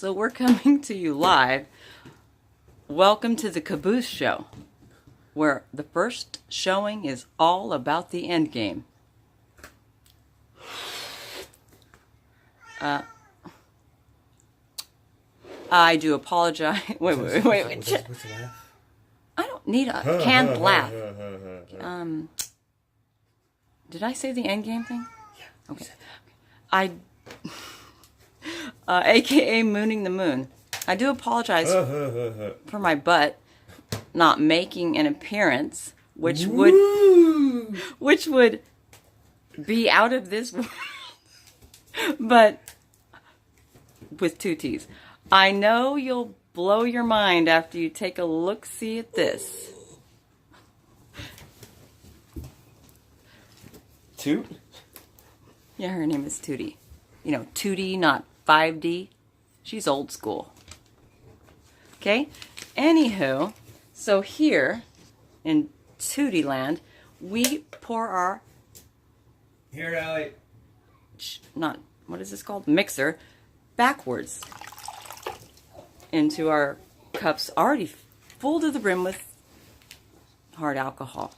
So we're coming to you live. Welcome to the Caboose Show, where the first showing is all about the end game. I do apologize. Wait. What's the laugh? I don't need a canned laugh. Did I say the end game thing? Yeah. Okay. AKA Mooning the Moon. I do apologize for my butt not making an appearance, which would be out of this world. But with two T's. I know you'll blow your mind after you take a look-see at this. Toot? Yeah, her name is Tootie. You know, 2D, not 5D. She's old school. Okay? Anywho, so here in Tootie Land, we pour our... Here, Allie. What is this called? Mixer. Backwards. Into our cups already full to the brim with hard alcohol.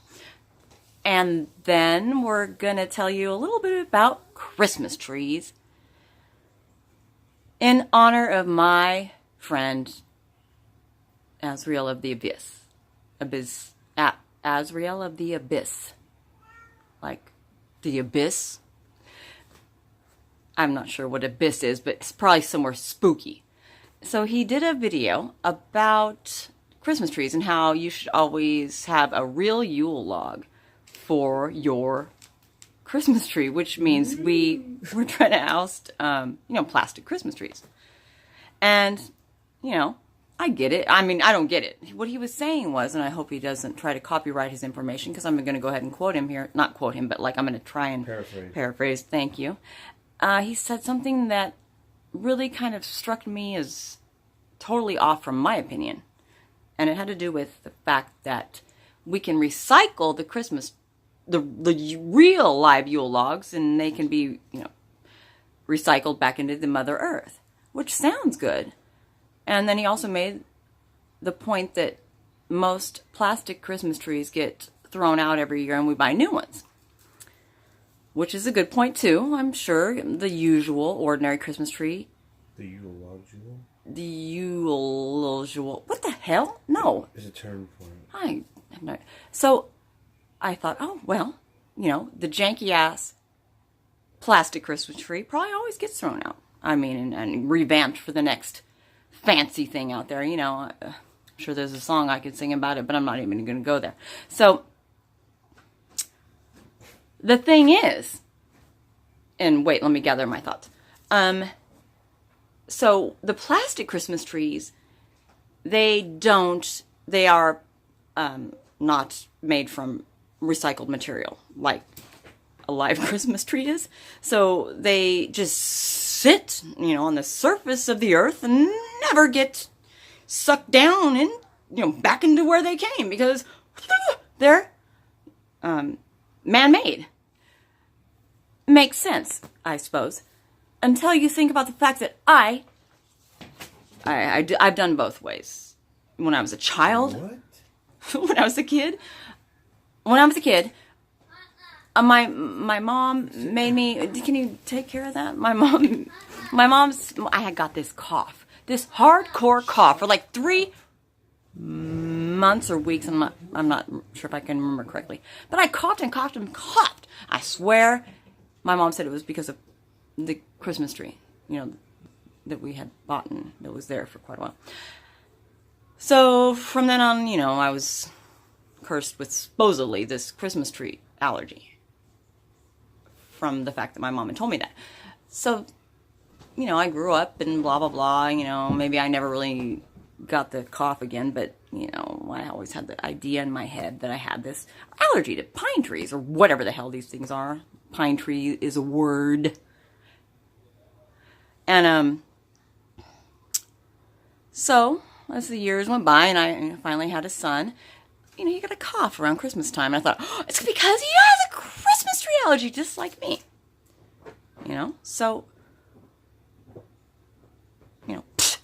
And then we're going to tell you a little bit about Christmas trees in honor of my friend Azarael of the Abyss. Azarael of the Abyss. Like the abyss. I'm not sure what abyss is, but it's probably somewhere spooky. So he did a video about Christmas trees and how you should always have a real Yule log for your Christmas tree, which means we're trying to oust, plastic Christmas trees. And, I get it. I mean, I don't get it. What he was saying was, and I hope he doesn't try to copyright his information, because I'm going to go ahead and quote him here. Not quote him, but I'm going to try and paraphrase. Thank you. He said something that really kind of struck me as totally off from my opinion. And it had to do with the fact that we can recycle the real live Yule logs, and they can be, recycled back into the Mother Earth, which sounds good. And then he also made the point that most plastic Christmas trees get thrown out every year and we buy new ones. Which is a good point too, I'm sure. The usual, ordinary Christmas tree. The Yule log jewel? The Yule jewel. What the hell? No. There's a term for it. I have no. So I thought, oh, well, the janky-ass plastic Christmas tree probably always gets thrown out. I mean, and revamped for the next fancy thing out there. I'm sure there's a song I could sing about it, but I'm not even going to go there. So the thing is, and wait, let me gather my thoughts. So the plastic Christmas trees, they are not made from recycled material like a live Christmas tree is. So they just sit, on the surface of the earth and never get sucked down and, back into where they came because they're man-made. Makes sense, I suppose, until you think about the fact that I've done both ways. When I was a child, when I was a kid, my mom made me. Can you take care of that? I had got this cough, this hardcore cough for like 3 months or weeks. I'm not sure if I can remember correctly, but I coughed and coughed and coughed. I swear. My mom said it was because of the Christmas tree, that we had bought and that was there for quite a while. So from then on, I was cursed with supposedly this Christmas tree allergy from the fact that my mom had told me that. So, I grew up and blah, blah, blah, maybe I never really got the cough again, but, I always had the idea in my head that I had this allergy to pine trees or whatever the hell these things are. Pine tree is a word. And, so, as the years went by and I finally had a son, you get a cough around Christmas time. And I thought, oh, it's because he has a Christmas tree allergy just like me. So,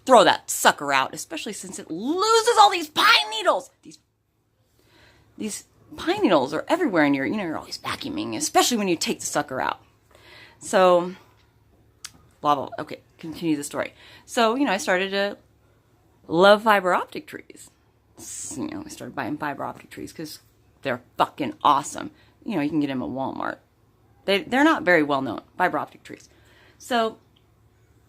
throw that sucker out, especially since it loses all these pine needles. These pine needles are everywhere in you're always vacuuming, especially when you take the sucker out. So, blah, blah, blah. Okay, continue the story. So, I started to love fiber optic trees. I started buying fiber optic trees because they're fucking awesome. You can get them at Walmart. They're not very well known, fiber optic trees. So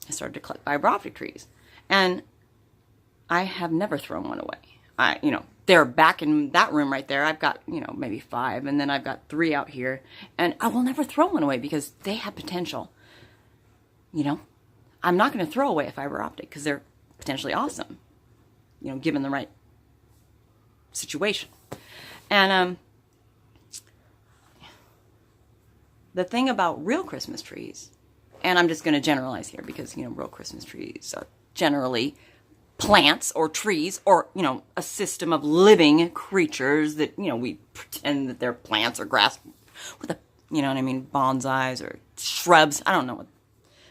I started to collect fiber optic trees. And I have never thrown one away. They're back in that room right there. I've got, maybe 5. And then I've got 3 out here. And I will never throw one away because they have potential. I'm not going to throw away a fiber optic because they're potentially awesome. Given the right situation. And the thing about real Christmas trees, and I'm just going to generalize here because, real Christmas trees are generally plants or trees or, a system of living creatures that, we pretend that they're plants or grass with bonsais or shrubs. I don't know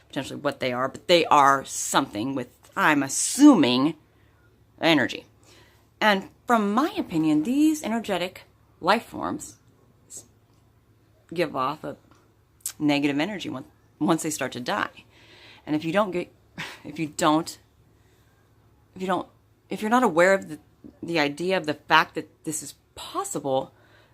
potentially what they are, but they are something with, I'm assuming, energy. And from my opinion, these energetic life forms give off a negative energy once they start to die. And if you're not aware of the idea of the fact that this is possible,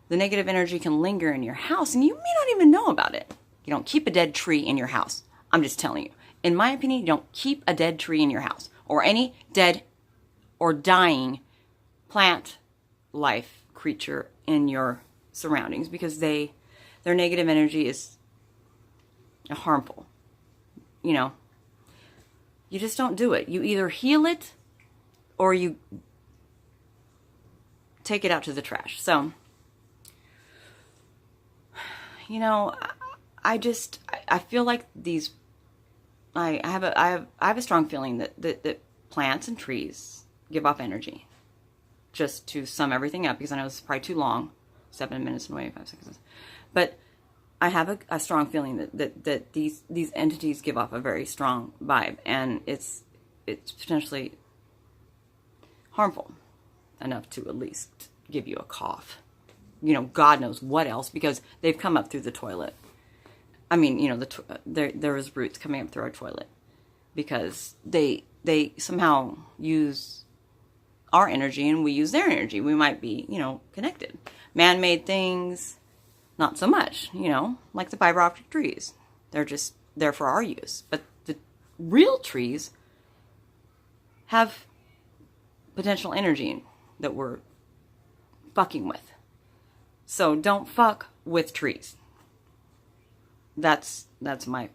the negative energy can linger in your house and you may not even know about it. You don't keep a dead tree in your house. I'm just telling you. In my opinion, you don't keep a dead tree in your house or any dead or dying plant life creature in your surroundings because their negative energy is harmful. You just don't do it. You either heal it or you take it out to the trash. So, I feel like these, I have a strong feeling that plants and trees give off energy. Just to sum everything up, because I know this is probably too long, 7 minutes and 25 seconds. But I have a strong feeling that these entities give off a very strong vibe, and it's potentially harmful enough to at least give you a cough. God knows what else, because they've come up through the toilet. I mean, there is roots coming up through our toilet because they somehow use our energy and we use their energy. We might be, connected. Man-made things, not so much, like the fiber optic trees. They're just there for our use. But the real trees have potential energy that we're fucking with. So don't fuck with trees. That's my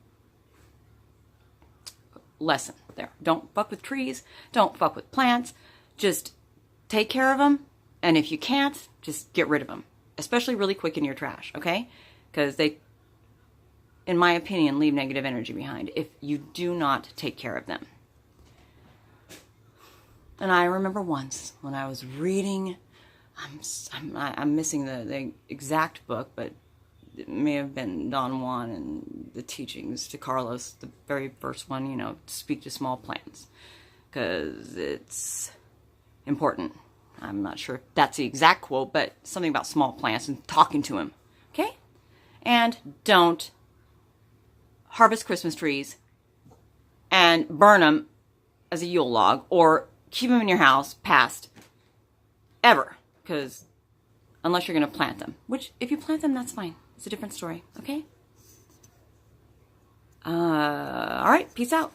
lesson there. Don't fuck with trees. Don't fuck with plants. Just take care of them. And if you can't, just get rid of them. Especially really quick in your trash, okay? Because they, in my opinion, leave negative energy behind if you do not take care of them. And I remember once when I was reading, I'm missing the exact book, but it may have been Don Juan and the teachings to Carlos, the very first one, speak to small plants. Because it's important. I'm not sure if that's the exact quote, but something about small plants and talking to him. Okay? And don't harvest Christmas trees and burn them as a Yule log or keep them in your house past ever. Because unless you're going to plant them. Which, if you plant them, that's fine. It's a different story. Okay? All right. Peace out.